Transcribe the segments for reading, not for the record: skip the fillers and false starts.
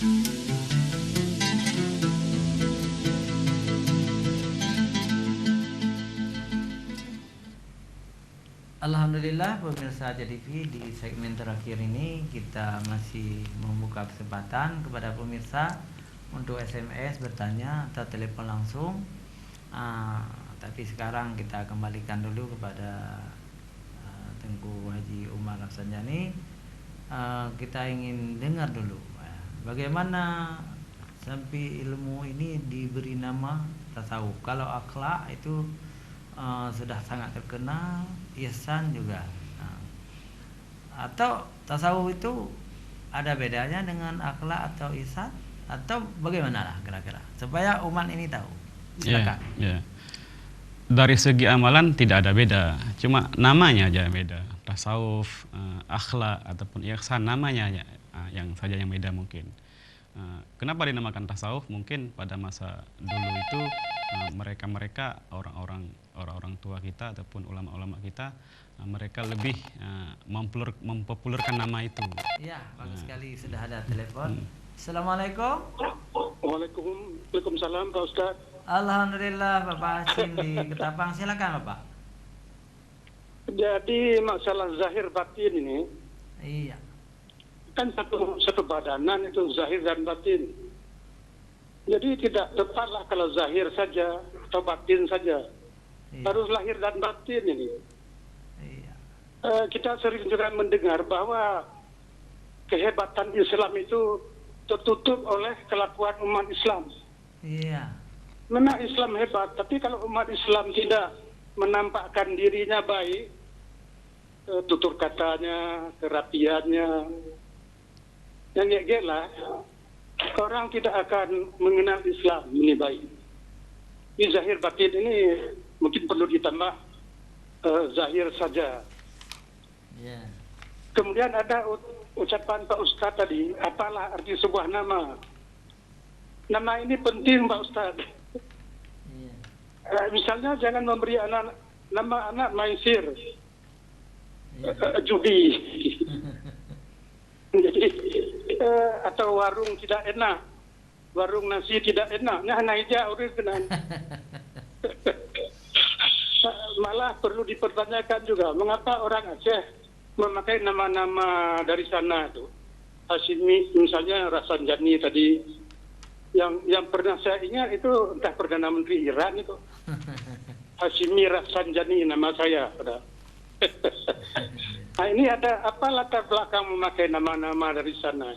Alhamdulillah pemirsa JTV, di segmen terakhir ini kita masih membuka kesempatan kepada pemirsa untuk SMS bertanya atau telepon langsung. Tapi sekarang kita kembalikan dulu kepada Tengku Haji Umar Rafsanjani. Kita ingin dengar dulu bagaimana sampai ilmu ini diberi nama tasawuf. Kalau akhlak itu sudah sangat terkenal, ihsan juga. Atau tasawuf itu ada bedanya dengan akhlak atau ihsan, atau bagaimana lah kira-kira supaya umat ini tahu. Silakan. Yeah. Dari segi amalan tidak ada beda, cuma namanya aja beda. Tasawuf, akhlak ataupun ihsan namanya yang saja yang beda mungkin. Kenapa dinamakan tasawuf? Mungkin pada masa dulu itu mereka orang-orang tua kita ataupun ulama-ulama kita, mereka lebih mempopulerkan nama itu. Ya, bagus sekali, sudah ada telepon. Assalamualaikum. Waalaikumsalam Pak Ustaz. Alhamdulillah, Bapak Hasim di Ketapang, silakan Bapak. Jadi masalah zahir batin ini, Iya. kan satu badanan itu zahir dan batin. Jadi tidak tepatlah kalau zahir saja atau batin saja. Iya. Harus lahir dan batin ini. Iya. Kita sering juga mendengar bahwa kehebatan Islam itu tertutup oleh kelakuan umat Islam. Iya. Memang Islam hebat, tapi kalau umat Islam tidak menampakkan dirinya baik, tutur katanya, kerapiannya, yang lah, orang tidak akan mengenal Islam ini baik. Ini zahir batin ini mungkin perlu ditambah zahir saja. Yeah. Kemudian ada ucapan Pak Ustadz tadi, apalah arti sebuah nama. Nama ini penting Pak Ustadz. Yeah. Misalnya jangan memberi nama anak maisir, judi. Jadi atau warung tidak enak, warung nasi tidak enak, nah aja orang kenan. Malah perlu dipertanyakan juga mengapa orang Aceh memakai nama-nama dari sana itu. Hashimi misalnya, Rafsanjani tadi, yang pernah saya ingat itu entah Perdana Menteri Iran itu. Hashimi Rafsanjani nama saya. Nah ini ada apa latar belakang memakai nama-nama dari sana?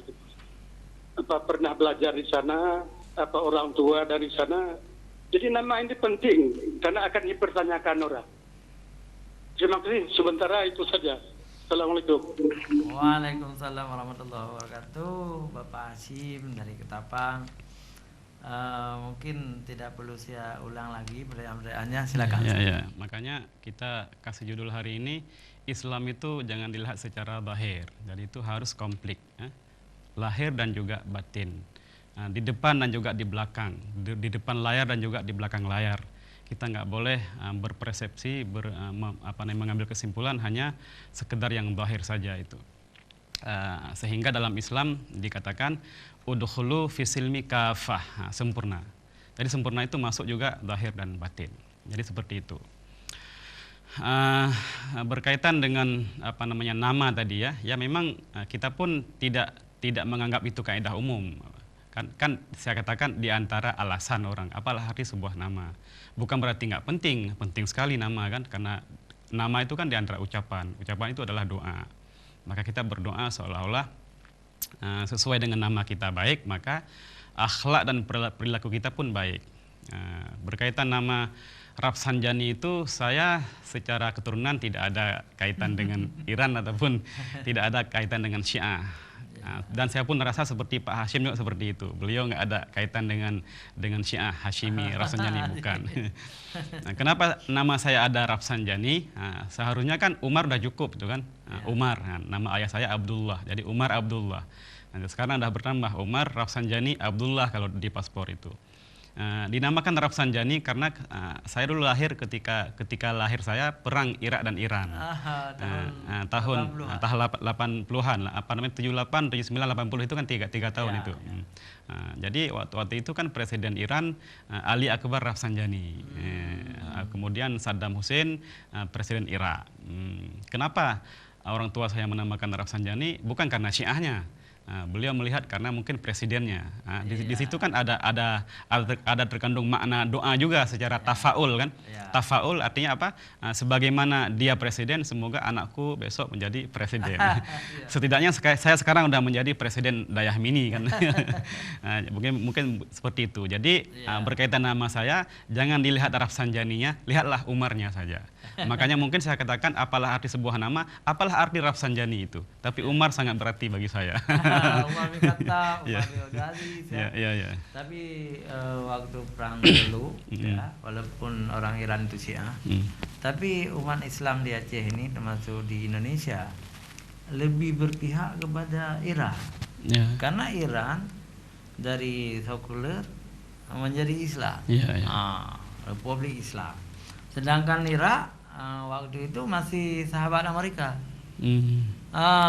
Apa pernah belajar di sana? Apa orang tua dari sana? Jadi nama ini penting karena akan dipertanyakan orang. Terima kasih. Sementara itu saja. Assalamualaikum. Waalaikumsalam warahmatullahi wabarakatuh. Bapak Hasim dari Ketapang. Mungkin tidak perlu saya ulang lagi pertanyaannya, silakan. Ya. Makanya kita kasih judul hari ini, Islam itu jangan dilihat secara zahir, jadi itu harus komplit, lahir dan juga batin, di depan dan juga di belakang, di depan layar dan juga di belakang layar. Kita nggak boleh berpersepsi, mengambil kesimpulan hanya sekedar yang zahir saja itu. Sehingga dalam Islam dikatakan udkhulu fisilmi kafah, sempurna. Jadi sempurna itu masuk juga zahir dan batin. Jadi seperti itu. Berkaitan dengan nama tadi ya memang kita pun tidak menganggap itu kaidah umum. Kan saya katakan di antara alasan orang apalah arti sebuah nama. Bukan berarti nggak penting, penting sekali nama kan, karena nama itu kan di antara ucapan itu adalah doa. Maka kita berdoa seolah-olah sesuai dengan nama kita baik, maka akhlak dan perilaku kita pun baik. Berkaitan nama Rafsanjani itu, saya secara keturunan tidak ada kaitan dengan Iran ataupun tidak ada kaitan dengan Syiah. Dan saya pun merasa seperti Pak Hashim juga seperti itu. Beliau nggak ada kaitan dengan Syiah, Hashimi, Rafsanjani, bukan. Nah, kenapa nama saya ada Rafsanjani? Seharusnya kan Umar udah cukup, itu kan. Umar, nama ayah saya Abdullah, jadi Umar Abdullah. Nah, sekarang udah bertambah Umar Rafsanjani Abdullah kalau di paspor itu. Dinamakan Rafsanjani karena saya dulu lahir ketika lahir saya perang Irak dan Iran. Tahun 80-an lah, apa namanya 78, 79, 80 itu kan tiga tahun itu. Jadi waktu itu kan Presiden Iran Ali Akbar Rafsanjani. Kemudian Saddam Hussein Presiden Irak. Kenapa orang tua saya menamakan Rafsanjani? Bukan karena Syiahnya. Beliau melihat karena mungkin presidennya. Di situ kan ada terkandung makna doa juga secara tafaul kan. Tafaul artinya apa? Sebagaimana dia presiden, semoga anakku besok menjadi presiden. Setidaknya saya sekarang udah menjadi presiden Dayah Mini kan. Mungkin seperti itu. Jadi berkaitan nama saya, jangan dilihat Rafsanjaninya, lihatlah Umarnya saja. Makanya mungkin saya katakan apalah arti sebuah nama, apalah arti Rafsanjani itu. Tapi Umar sangat berarti bagi saya. Umar bin Khattab, Umar bin Ghazi. Tapi waktu perang dulu, ya, walaupun orang Iran itu Syiah, tapi umat Islam di Aceh ini termasuk di Indonesia lebih berpihak kepada Iran, karena Iran dari sekuler menjadi Islam, Republik Islam. Sedangkan Irak waktu itu masih sahabat Amerika.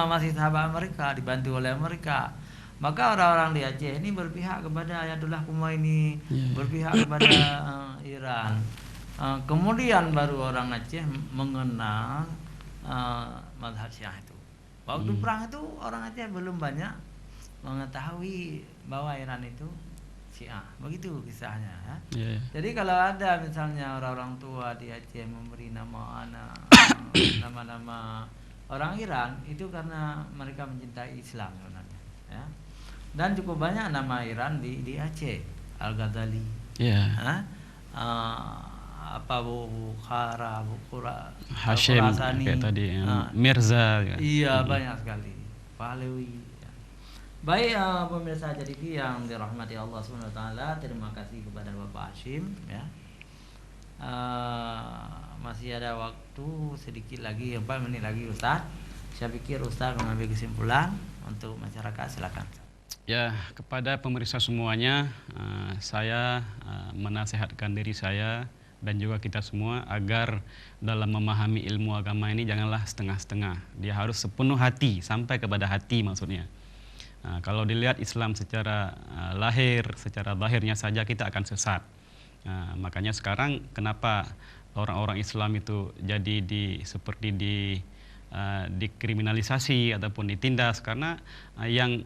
Masih sahabat Amerika, dibantu oleh Amerika. Maka orang-orang di Aceh ini berpihak kepada Ayatullah Khomeini, berpihak kepada Iran. Kemudian baru orang Aceh mengenal mazhab Syiah itu. Waktu perang itu orang Aceh belum banyak mengetahui bahwa Iran itu Syiah. Begitu kisahnya ya. Jadi kalau ada misalnya orang-orang tua di Aceh memberi nama anak nama-nama orang Iran, itu karena mereka mencintai Islam sebenarnya, ya. Dan cukup banyak nama Iran di Aceh, Al-Ghazali, Bukhara, Hashim kayak tadi, Mirza. Iya, banyak sekali. Pahlawi. Ya. Baik pemirsa TV yang dirahmati Allah SWT, terima kasih kepada Bapak Hashim, ya. Masih ada waktu sedikit lagi, 4 menit lagi Ustaz. Saya pikir Ustaz mengambil kesimpulan untuk masyarakat, silakan. Ya, kepada pemirsa semuanya, saya menasihatkan diri saya dan juga kita semua agar dalam memahami ilmu agama ini janganlah setengah-setengah. Dia harus sepenuh hati, sampai kepada hati maksudnya. Kalau dilihat Islam secara lahir, secara zahirnya saja kita akan sesat. Makanya sekarang kenapa orang-orang Islam itu jadi dikriminalisasi ataupun ditindas, karena yang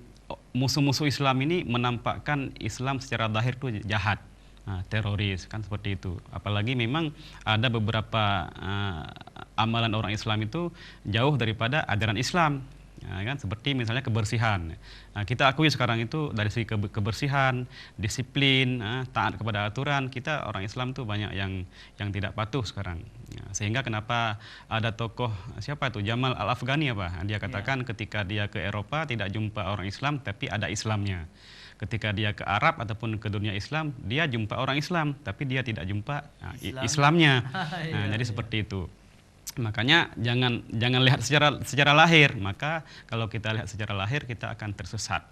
musuh-musuh Islam ini menampakkan Islam secara zahir itu jahat, teroris kan seperti itu. Apalagi memang ada beberapa amalan orang Islam itu jauh daripada ajaran Islam. Kan seperti misalnya kebersihan. Kita akui sekarang itu dari segi kebersihan, disiplin, taat kepada aturan, kita orang Islam tuh banyak yang tidak patuh sekarang. Sehingga kenapa ada tokoh siapa itu Jamal Al-Afghani apa? Dia katakan ketika dia ke Eropa tidak jumpa orang Islam tapi ada Islamnya. Ketika dia ke Arab ataupun ke dunia Islam, dia jumpa orang Islam tapi dia tidak jumpa Islamnya. Jadi seperti itu. Makanya jangan lihat secara lahir, maka kalau kita lihat secara lahir kita akan tersesat.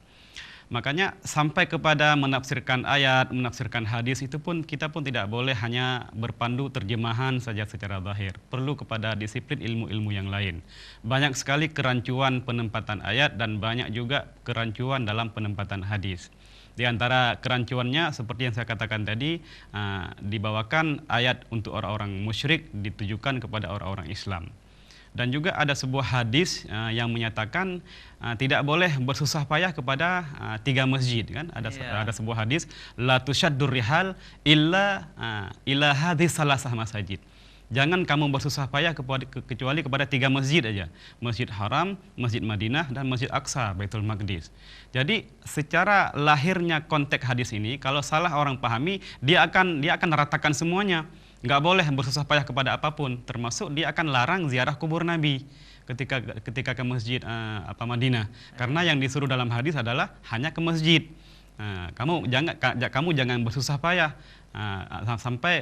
Makanya sampai kepada menafsirkan ayat, menafsirkan hadis itu pun kita pun tidak boleh hanya berpandu terjemahan saja secara zahir. Perlu kepada disiplin ilmu-ilmu yang lain. Banyak sekali kerancuan penempatan ayat dan banyak juga kerancuan dalam penempatan hadis. Di antara kerancuannya seperti yang saya katakan tadi, dibawakan ayat untuk orang-orang musyrik ditujukan kepada orang-orang Islam. Dan juga ada sebuah hadis yang menyatakan tidak boleh bersusah payah kepada 3 masjid kan. Ada sebuah hadis la tusyaddur rihal illa hadhis salasah masajid. Jangan kamu bersusah payah kecuali kepada 3 masjid aja. Masjid Haram, Masjid Madinah, dan Masjid Aqsa, Baitul Maqdis. Jadi secara lahirnya konteks hadis ini, kalau salah orang pahami, dia akan ratakan semuanya. Nggak boleh bersusah payah kepada apapun, termasuk dia akan larang ziarah kubur Nabi ketika ke Masjid Madinah. Karena yang disuruh dalam hadis adalah hanya ke masjid. Kamu jangan bersusah payah sampai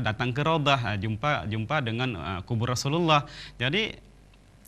datang ke Raudhah, jumpa dengan kubur Rasulullah. Jadi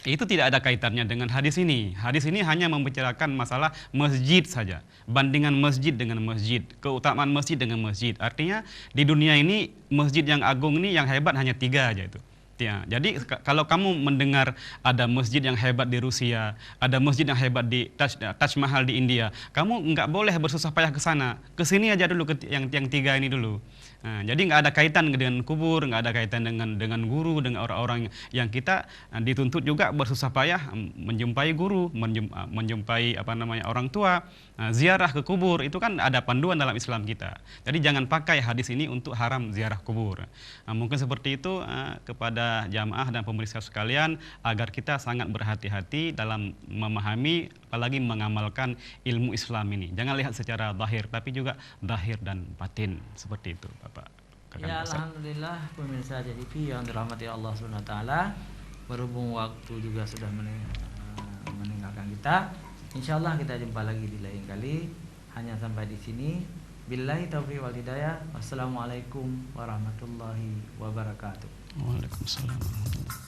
Itu tidak ada kaitannya dengan hadis ini. Hadis ini hanya membicarakan masalah masjid saja. Bandingan masjid dengan masjid, keutamaan masjid dengan masjid. Artinya di dunia ini masjid yang agung ini yang hebat hanya 3 aja itu. Ya, jadi kalau kamu mendengar ada masjid yang hebat di Rusia, ada masjid yang hebat di Taj Mahal di India, kamu nggak boleh bersusah payah ke sana. Ke sini aja dulu, yang 3 ini dulu. Nah, jadi nggak ada kaitan dengan kubur, nggak ada kaitan dengan guru, dengan orang-orang yang kita dituntut juga bersusah payah menjumpai guru, menjumpai orang tua. Nah, ziarah ke kubur itu kan ada panduan dalam Islam kita. Jadi jangan pakai hadis ini untuk haram ziarah kubur. Nah, mungkin seperti itu kepada jamaah dan pemirsa sekalian, agar kita sangat berhati-hati dalam memahami apalagi mengamalkan ilmu Islam ini. Jangan lihat secara zahir, tapi juga zahir dan batin, seperti itu Bapak. Ya, alhamdulillah pemirsa JTV yang dirahmati Allah SWT, berhubung waktu juga sudah meninggalkan kita. Insyaallah kita jumpa lagi di lain kali. Hanya sampai di sini. Billahi taufiq wal hidayah. Wassalamualaikum warahmatullahi wabarakatuh. Waalaikumsalam warahmatullahi wabarakatuh.